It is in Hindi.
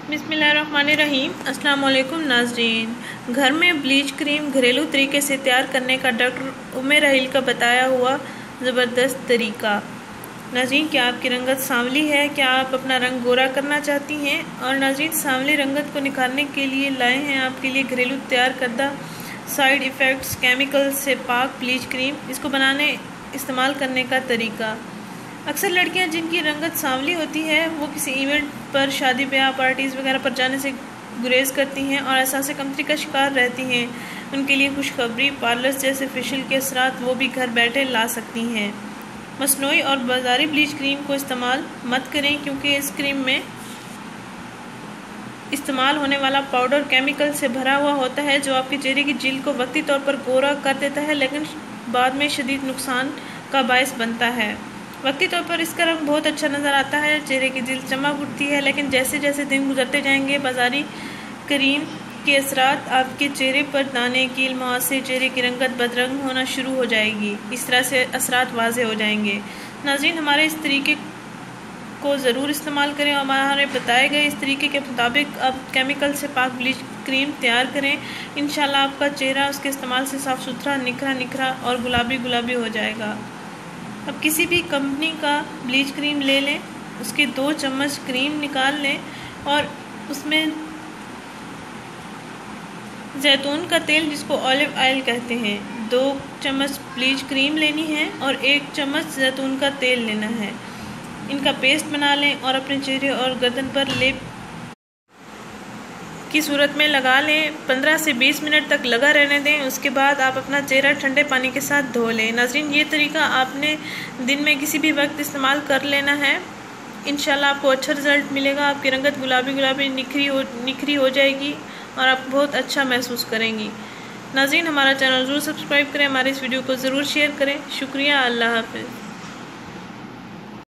बिस्मिल्लाहिर्रहमानिर्रहीम। अस्सलाम वालेकुम नाज़रीन। घर में ब्लीच क्रीम घरेलू तरीके से तैयार करने का डॉक्टर उमर हलील का बताया हुआ ज़बरदस्त तरीका। नाज़रीन, क्या आपकी रंगत सांवली है? क्या आप अपना रंग गोरा करना चाहती हैं? और नाज़रीन, सांवली रंगत को निखारने के लिए लाए हैं आपके लिए घरेलू तैयार करदा साइड इफ़ेक्ट्स केमिकल से पाक ब्लीच क्रीम। इसको बनाने इस्तेमाल करने का तरीका। अक्सर लड़कियां जिनकी रंगत सांवली होती है वो किसी इवेंट पर, शादी ब्याह, पार्टीज़ वगैरह पर जाने से गुरेज करती हैं और एहसास कमतरी का शिकार रहती हैं। उनके लिए खुशखबरी, पार्लर्स जैसे फेशियल के असरात वो भी घर बैठे ला सकती हैं। मसनूई और बाजारी ब्लीच क्रीम को इस्तेमाल मत करें, क्योंकि इस क्रीम में इस्तेमाल होने वाला पाउडर केमिकल से भरा हुआ होता है, जो आपके चेहरे की जिल्द को वक्ती तौर पर गोरा कर देता है, लेकिन बाद में शदीद नुकसान का बायस बनता है। वक्ती तौर पर इसका रंग बहुत अच्छा नज़र आता है, चेहरे की जिल्द चमक उठती है, लेकिन जैसे जैसे दिन गुजरते जाएंगे बाजारी क्रीम के असरात आपके चेहरे पर दाने, कील, मुहासे, चेहरे की रंगत बदरंग होना शुरू हो जाएगी। इस तरह से असरात वाज़े हो जाएंगे। नाज़रीन, हमारे इस तरीके को ज़रूर इस्तेमाल करें और हमारे बताए गए इस तरीके के मुताबिक अब केमिकल से पाक ब्लीच क्रीम तैयार करें। इंशाल्लाह आपका चेहरा उसके इस्तेमाल से साफ़ सुथरा, निखरा निखरा और गुलाबी गुलाबी हो जाएगा। अब किसी भी कंपनी का ब्लीच क्रीम ले लें, उसके 2 चम्मच क्रीम निकाल लें और उसमें जैतून का तेल, जिसको ऑलिव ऑयल कहते हैं, 2 चम्मच ब्लीच क्रीम लेनी है और 1 चम्मच जैतून का तेल लेना है। इनका पेस्ट बना लें और अपने चेहरे और गर्दन पर लेप की सूरत में लगा लें। 15 से 20 मिनट तक लगा रहने दें। उसके बाद आप अपना चेहरा ठंडे पानी के साथ धो लें। नाज़रीन, ये तरीका आपने दिन में किसी भी वक्त इस्तेमाल कर लेना है। इंशाल्लाह आपको अच्छा रिज़ल्ट मिलेगा। आपकी रंगत गुलाबी गुलाबी निखरी हो जाएगी और आप बहुत अच्छा महसूस करेंगी। नाज़रीन, हमारा चैनल ज़रूर सब्सक्राइब करें, हमारे इस वीडियो को ज़रूर शेयर करें। शुक्रिया। अल्लाह हाफ़िज़।